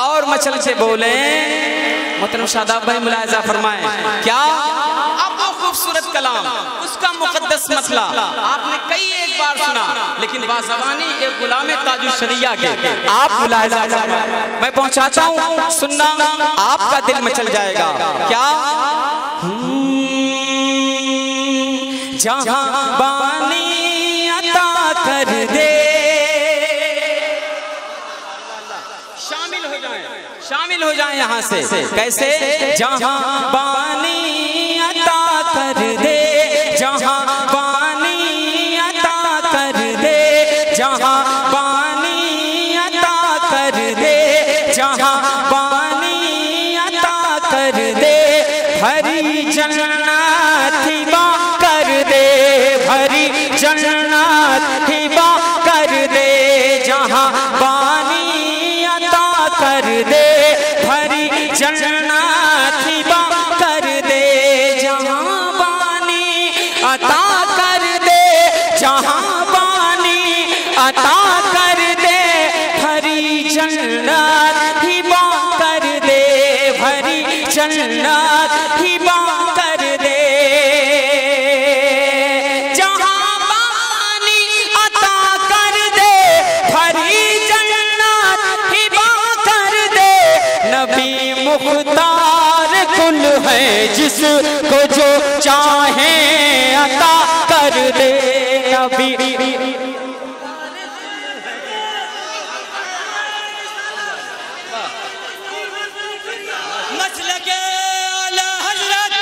और मचल से बोले। मोहतरम शादाब भाई मुलाहिजा फरमाएं क्या अब वो खूबसूरत कलाम उसका मुकद्दस मसला आपने कई एक बार सुना, लेकिन बाज़बानी एक गुलाम ताजुश शरिया के आप मुलाहिजा फरमाएं, मैं पहुंचाता हूं, सुनना आपका दिल मचल जाएगा। क्या जहां बानी अता कर दे, शामिल हो जाएं यहाँ से। कैसे? जहां बानी अता कर दे, जहां बानी अता कर दे, जहां बानी अता कर दे, जहां बानी अता कर दे, भरी जन्नत हिबा कर दे, भरी जन्नत हिबा कर दे, जहां बानी अता कर दे, भरी जन्नत हिबा कर दे, जहां बानी अता कर दे, जहां बानी अता कर दे, भरी जन्नत हिबा कर दे, भरी जन्नत हिबा कर दे, जहां बानी अता कर दे, भरी जन्नत हिबा कर दे, नबी मुख्तार कुल है जिसको जो चाहे अता कर दे, नबी मसलके आला हजरत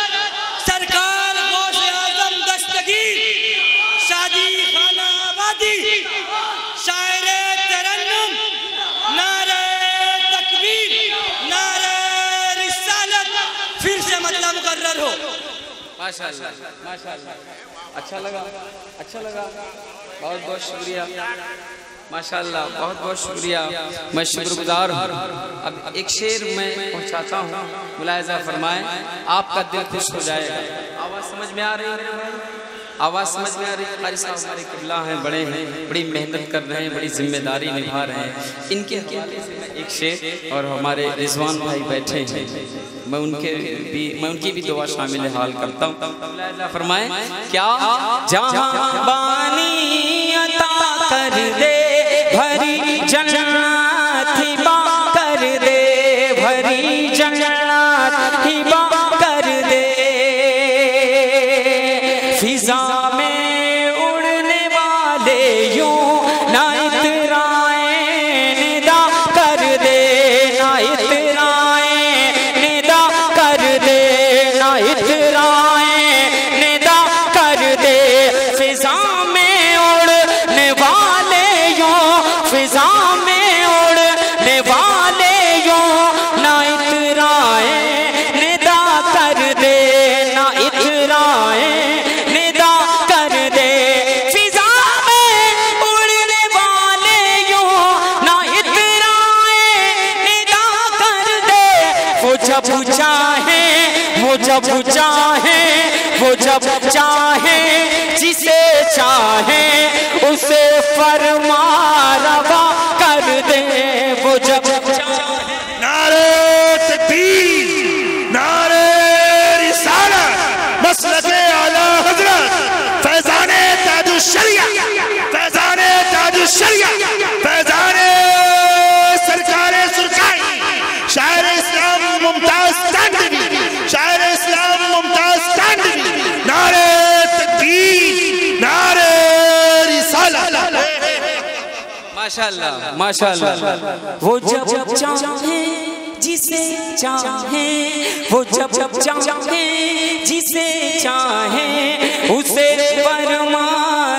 सरकार गौसे आजम दस्तगीर शादी खाना आबादी शायरे तरन्नुम नारे तकबीर नारे रिसालत फिर से मतलब मुकर्रर हो। माशाअल्लाह माशाअल्लाह, अच्छा लगा, अच्छा लगा, बहुत बहुत शुक्रिया, माशाअल्लाह बहुत बहुत शुक्रिया, मैं शुक्रगुजार हूँ। अब एक शेर मैं पहुँचाता हूँ, मुलाहिजा फरमाएं, आपका दिल खुश हो जाएगा। आवाज़ समझ में आ रही है? आवाज़ समझ में आ रही है? कारी साहब हमारे किबला हैं, बड़े हैं, बड़ी मेहनत कर रहे हैं, बड़ी जिम्मेदारी निभा रहे हैं। इनके हवाले से मैं एक शेर, और हमारे रिजवान भाई बैठे हैं, मैं उनकी भी दुआ शामिल हाल करता हूँ। फरमाएं क्या जहां बानी अता कर दे, भरी जन्नत हिबा कर दे, भरी जन्नत हिबा कर दे, फिजा में उड़ने वाले यूं ना इतराए निदा कर दे, ना इतराए निदा कर दे, ना इतराए निदा कर दे, फिजा में उड़ने वाले यूं, फिजा में उड़ने वाले यूं ना इतराए निदा कर दे, ना इतराए निदा कर दे, फिजा में उड़ने वाले यूं ना इतराए निदा कर दे, वो जब चाहे, वो जब चाहे, वो जब चाहे, जिसे चाहे उसे फरमा रवा कर दे, वो जब चाहे। नारे तकबीर नारे रिसालत मसलके आला हजरत फैजाने ताजुश शरिया, फैजाने ताजुश शरिया, फैजाने सरकारे सुरखाई, शायर इस्लाम मुमताज कांदवी, शायर इस्लाम मुमताज कांदवी, नारे तकबीर नारे रिसालत। माशाअल्लाह माशाअल्लाह, वो जब चाहे जिसे चाहे, वो जब चाहे जिसे चाहे उसे फरमा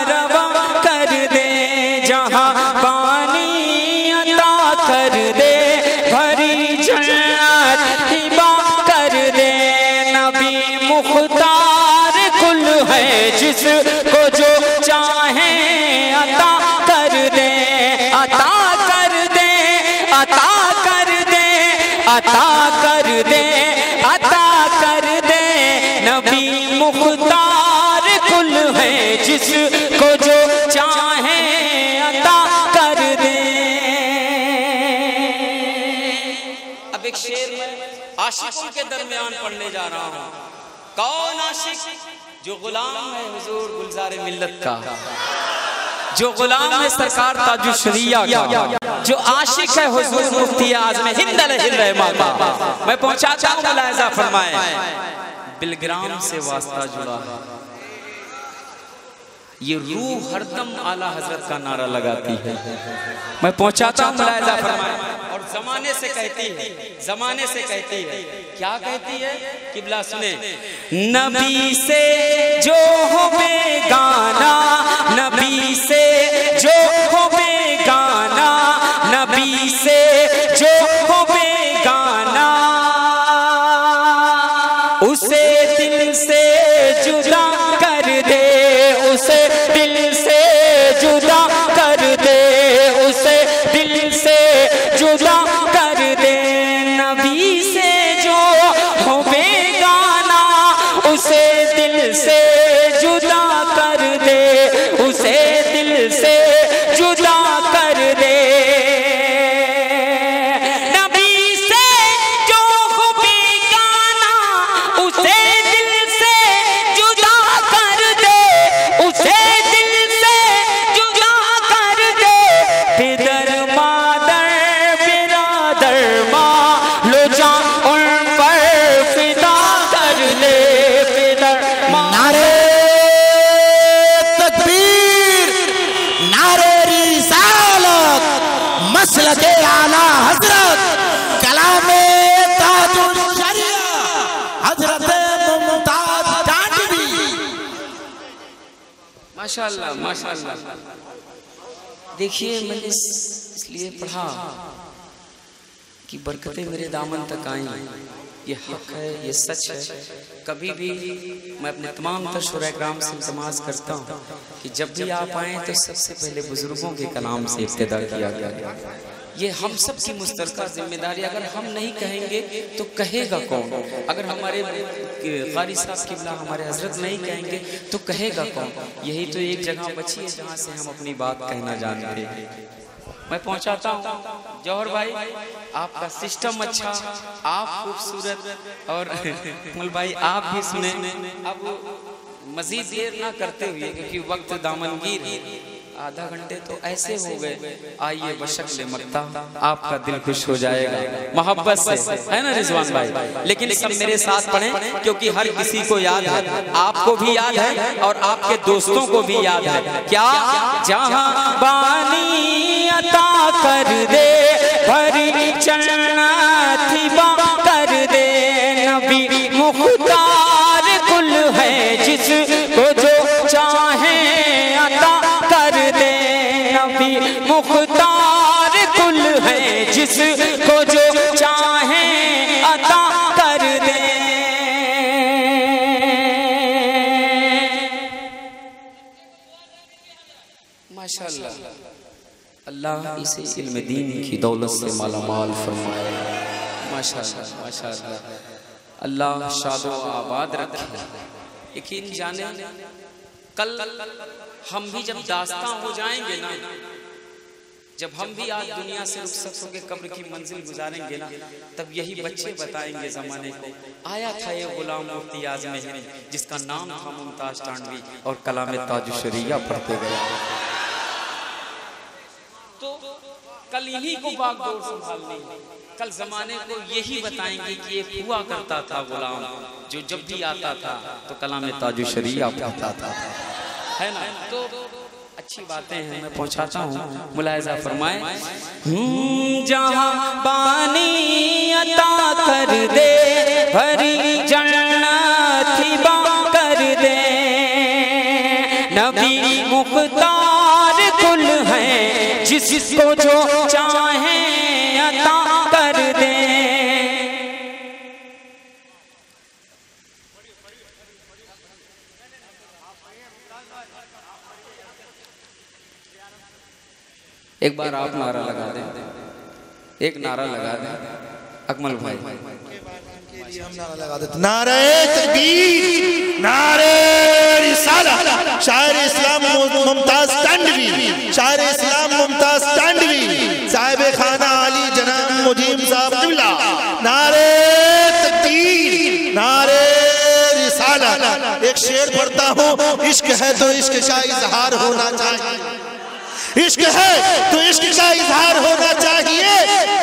रवा कर दे, जहां पानी अता कर दे, भरी जन्नत हिबा कर दे, नबी मुख्तार कुल है जिसको जो चाहे अता कर दे, अता कर दे, अता कर दे, अता कर दे, अता कर दे, नबी मुख्तार कुल है जिस एक शेर में आशिकों के दरमियान पढ़ने जा रहा हूँ। कौन आशिक? जो गुलाम है हुजूर गुलजार मिल्लत का, जो गुलाम है सरकार ताजुल शरिया का, जो आशिक है हुजूर मुफ्ती आज़म हिंद अलैहिर्रहमा का। मैं पहुंचाता हूँ, मुलाहिज़ा फरमाए, बिलग्राम से वास्ता जुड़ा है, ये रूह हरदम आला हजरत का नारा लगाती है। मैं पहुंचाता हूँ, मुलाहिज़ा फरमाए। और जमाने से कहती है, जमाने से कहती है, क्या कहती है? किबला सुने, नबी से जो हो बेगाना, नबी से जो हो बेगाना, नबी से जो हो बेगाना, उसे दिल से जुदा कर दे, उसे दिल से जुदा कर दे, उसे दिल से जुदा कर दे। नबी से जो हो बेगाना, उसे दिल से जुदा कर दे, उसे दिल से जुदा कर दे। नबी से जो हो बेगाना, उसे दिल से जुदा कर दे, उसे दिल से जुदा कर दे। बिदर मादर बिरादर माँ लो जा उन पर फिदा कर ले, बिदर नारे तकबीर, नारे रिसालत, मसलके आला हजरत, कलामे ताजुल शरिया, हजरत मुमताज टांडवी। माशाअल्लाह माशाअल्लाह। देखिए मैंने इसलिए पढ़ा कि बरकतें मेरे दामन तक आई, ये हक है, ये सच है। कभी भी मैं अपने तमाम शुरा-ए-किराम से इल्तिमास करता हूँ कि जब भी आप आएँ तो सबसे पहले बुजुर्गों के कलाम से इब्तिदा किया गया। ये हम सब की मुश्तरका जिम्मेदारी, अगर हम नहीं कहेंगे तो कहेगा कौन? अगर हमारे क़ारी साहब किबला हमारे हजरत नहीं कहेंगे तो कहेगा कौन? यही तो एक जगह बची है जहाँ से हम अपनी बात कहना जानते हैं। मैं पहुंचाता हूँ जौहर भाई, आपका सिस्टम अच्छा, आप खूबसूरत, और मुल भाई आप भी सुने। अब मजीद देर ना करते हुए, क्योंकि वक्त दामनगीर, आधा घंटे तो ऐसे हो गए। आइए बशक्ल मक्ता, आपका दिल खुश हो जाएगा मोहब्बत से, है ना रिजवान भाई? लेकिन सब मेरे साथ पढ़ें, क्योंकि हर किसी को याद है, आपको भी याद है और आपके दोस्तों को भी याद है। क्या? जहां बानी अता कर दे, भरी जन्नत कर दे, नबी मुख्तार कुल है, जिसको जो चाहे अता कर दे, नबी मुख्तार कुल है, जिसको जो चाहे अता कर दे। माशाअल्लाह, अल्लाह इसे इल्म दीन की दौलत से मालामाल फरमाए। माशाअल्लाह माशाअल्लाह, अल्लाह शादो आबाद रखे। यकीन जाने, कल हम भी जब दास्तां हो जाएंगे ना, जब हम भी आज दुनिया से रुखसत होकर कब्र की मंजिल गुजारेंगे ना, तब यही बच्चे बताएंगे जमाने को, आया था ये गुलाम मुफ्ती आज़म हिंद जिसका नाम था मुमताज टांडवी, और कलामे ताजुल शरिया पढ़ते गए। तो कल इन्हीं को बागडोर संभालनी है। कल जमाने को यही बताएंगे कि एक हुआ करता था गुलाम, जो जब भी आता था तो कलामे ताजुल शरिया पढ़ता था, है ना? तो अच्छी बातें हैं, मैं पहुंचाता हूँ, मुलाहिज़ा फरमाए। जहाँ बानी अता कर दे, भरी जन्नत कर दे, नबी मुख्तार कुल है, जिसको जो चाहे अता कर दे। एक बार आप नारा लगा दें, एक नारा लगा दें अकमल भाई। हम नारा लगा देते, नारे तकबीर, नारे रिसालत, शायर इस्लाम मुमताज टांडवी, शायर इस्लाम मुमताज टांडवी, साहिब खाना अली जनाब मुजीब साहब किबला, हूँ। इश्क है तो इश्क का इजहार होना चाहिए, इश्क है तो इश्क का इजहार होना चाहिए।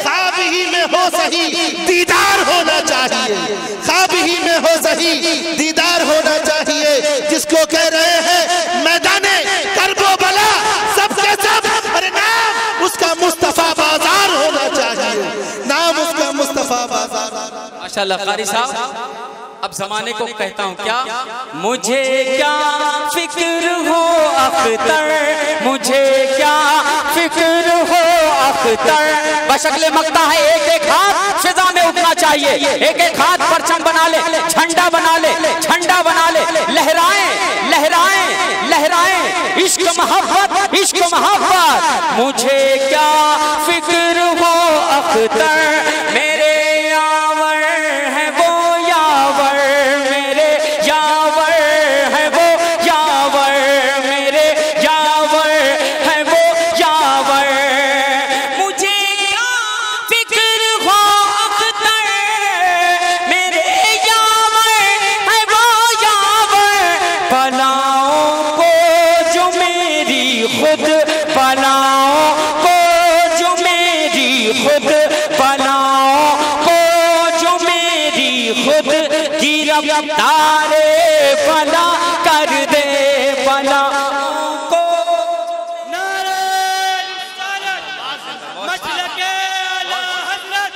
ख्वाब ही में हो सही दीदार होना चाहिए, ख्वाब ही में हो सही दीदार होना चाहिए। जिसको कह रहे हैं मैदाने करबो बला सबके सब, अरे नाम उसका मुस्तफा बाजार होना चाहिए, नाम उसका मुस्तफा बाजार। माशाल्लाह कारी साहब, अब जमाने को कहता हूँ क्या, मुझे क्या फिक्र हो अख्तर, मुझे क्या फिक्र हो अख्तर। बशक्ले मकता है एक एक हाथ फिजा में उठना चाहिए, एक एक हाथ परचम बना ले, झंडा बना ले, झंडा बना ले, लहराएं लहराएं लहराएं, इश्क मोहब्बत इश्क मोहब्बत। मुझे क्या फिक्र हो अख्तर, मेरे यावर है वो यावर, मेरे यावर है वो यावर, मेरे यावर है वो यावर। मुझे क्या फिक्र हो अख्तर, मेरे यावर है वो यावर। बनाओ को जो मेरी खुद, बनाओ को जो मेरी खुद, बनाओ को जो मेरी खुद, गिरफ्तारे बना कर दे बना को। नारे रिसालत मसलके आला हज़रत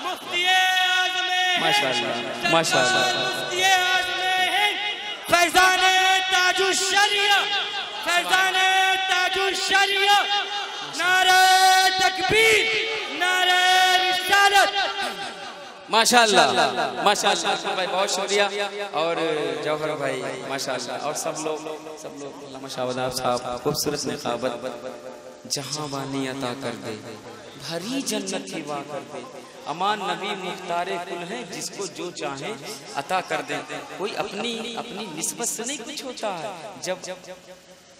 मुफ्ती आज़म माशाल्लाह माशाल्लाह, मुफ्ती आज़म हिंद फैज़ाने ताजुश शरिया, फैज़ाने ताजुश शरिया। नारे तकबीर, नारे रिसालत। माशाल्लाह माशाल्लाह भाई, बहुत शुक्रिया। और जौहर भाई माशाल्लाह, और सब लोग माशाल्लाह साहब, खूबसूरत निकाबत जहां वानी अता कर दे, भरी जन्नत ही वाह कर दे। अमान नबी मुख्तारे कुल है, जिसको जो चाहे अता कर दे। कोई अपनी निस्बत से नहीं कुछ होता है, जब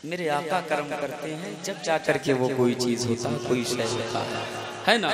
मेरे आका कर्म करते हैं जब जाकर के वो कोई चीज होता है, कोई शय होता है ना।